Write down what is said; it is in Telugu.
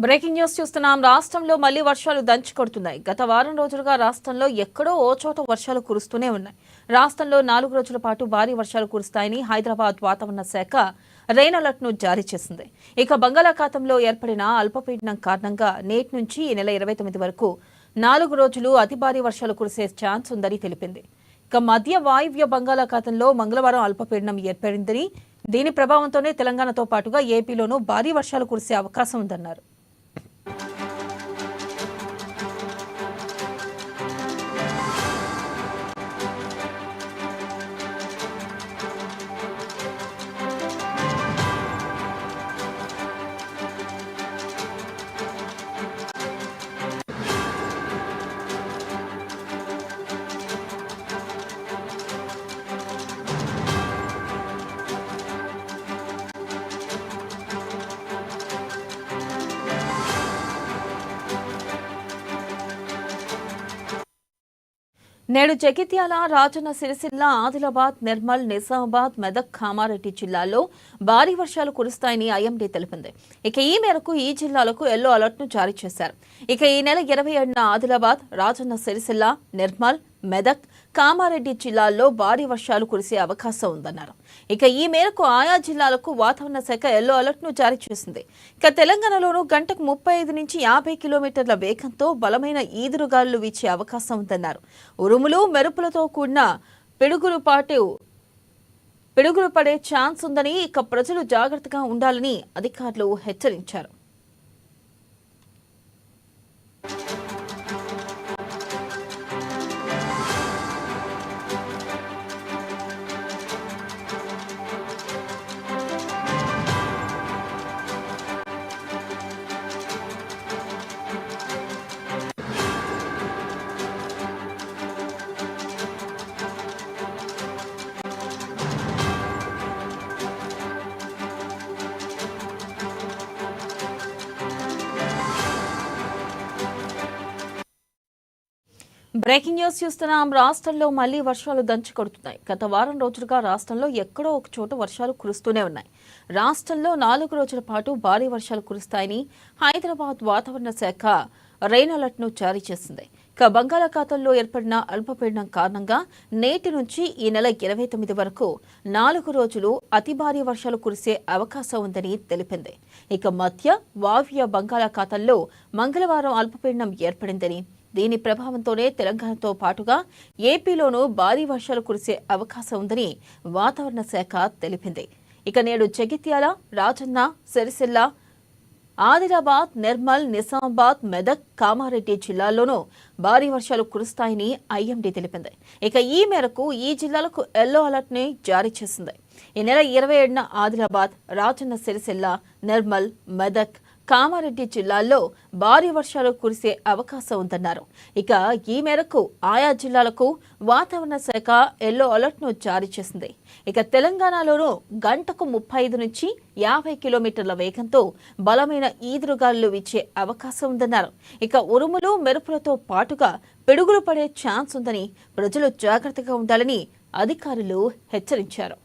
బ్రేకింగ్ న్యూస్ చూస్తున్నాం. రాష్ట్రంలో మళ్లీ వర్షాలు దంచుకొడుతున్నాయి. గత వారం రోజులుగా రాష్ట్రంలో ఎక్కడో ఓ చోట వర్షాలు కురుస్తూనే ఉన్నాయి. రాష్ట్రంలో 4 రోజుల పాటు భారీ వర్షాలు కురుస్తాయని హైదరాబాద్ వాతావరణ శాఖ రెయిన్ అలర్ట్ ను జారీ చేసింది. ఇక బంగాళాఖాతంలో ఏర్పడిన అల్పపీడనం కారణంగా నేటి నుంచి ఈ నెల 29 వరకు 4 రోజులు అతి భారీ వర్షాలు కురిసే ఛాన్స్ ఉందని తెలిపింది. ఇక మధ్య వాయువ్య బంగాళాఖాతంలో మంగళవారం అల్పపీడనం ఏర్పడిందని, దీని ప్రభావంతోనే తెలంగాణతో పాటుగా ఏపీలోనూ భారీ వర్షాలు కురిసే అవకాశం ఉందన్నారు. నేడు జగిత్యాల, రాజన్న సిరిసిల్ల, ఆదిలాబాద్, నిర్మల్, నిజామాబాద్, మెదక్, కామారెడ్డి జిల్లాల్లో భారీ వర్షాలు కురుస్తాయని ఐఎండీ తెలిపింది. ఇక ఈ మేరకు ఈ జిల్లాలకు ఎల్లో అలర్ట్ ను జారీ చేశారు. ఇక ఈ నెల 27న ఆదిలాబాద్, రాజన్న సిరిసిల్ల, నిర్మల్, మెదక్, కామారెడ్డి జిల్లాల్లో భారీ వర్షాలు కురిసే అవకాశం ఉందన్నారు. ఇక ఈ మేరకు ఆయా జిల్లాలకు వాతావరణ శాఖ ఎల్లో అలర్ట్ ను జారీ చేసింది. ఇక తెలంగాణలోనూ గంటకు 35 నుంచి 50 కిలోమీటర్ల వేగంతో బలమైన ఈదురుగాలులు వీచే అవకాశం ఉందన్నారు. ఉరుములు, మెరుపులతో కూడిన పిడుగులు పడే ఛాన్స్ ఉందని, ఇక ప్రజలు జాగ్రత్తగా ఉండాలని అధికారులు హెచ్చరించారు. బ్రేకింగ్ న్యూస్ చూస్తున్నాం. రాష్ట్రంలో మళ్లీ వర్షాలు దంచుకొడుతున్నాయి. గత వారం రోజులుగా రాష్ట్రంలో ఎక్కడో ఒక చోట వర్షాలు కురుస్తూనే ఉన్నాయి. రాష్ట్రంలో 4 రోజుల పాటు భారీ వర్షాలు కురుస్తాయని హైదరాబాద్ వాతావరణ శాఖ రెయిన్ అలర్ట్ ను జారీ చేసింది. ఇక బంగాళాఖాతంలో ఏర్పడిన అల్పపీడనం కారణంగా నేటి నుంచి ఈ నెల 29 వరకు 4 రోజులు అతి భారీ వర్షాలు కురిసే అవకాశం ఉందని తెలిపింది. ఇక మధ్య వాయువ్య బంగాళాఖాతంలో మంగళవారం అల్పపీడనం ఏర్పడిందని, దీని ప్రభావంతోనే తెలంగాణతో పాటుగా ఏపీలోనూ భారీ వర్షాలు కురిసే అవకాశం ఉందని వాతావరణ శాఖ తెలిపింది. ఇక నేడు జగిత్యాల, రాజన్న సిరిసిల్ల, ఆదిలాబాద్, నిర్మల్, నిజామాబాద్, మెదక్, కామారెడ్డి జిల్లాల్లోనూ భారీ వర్షాలు కురుస్తాయని ఐఎండీ తెలిపింది. ఇక ఈ మేరకు ఈ జిల్లాలకు ఎల్లో అలర్ట్ ని జారీ చేసింది. ఈ నెల 27న ఆదిలాబాద్, రాజన్న సిరిసిల్ల, నిర్మల్, మెదక్, కామారెడ్డి జిల్లాల్లో భారీ వర్షాలు కురిసే అవకాశం ఉందన్నారు. ఇక ఈ మేరకు ఆయా జిల్లాలకు వాతావరణ శాఖ ఎల్లో అలర్ట్ ను జారీ చేసింది. ఇక తెలంగాణలోనూ గంటకు 35 నుంచి 50 కిలోమీటర్ల వేగంతో బలమైన ఈదురుగాలులు వీచే అవకాశం ఉందన్నారు. ఇక ఉరుములు, మెరుపులతో పాటుగా పిడుగులు పడే ఛాన్స్ ఉందని ప్రజలు జాగ్రత్తగా ఉండాలని అధికారులు హెచ్చరించారు.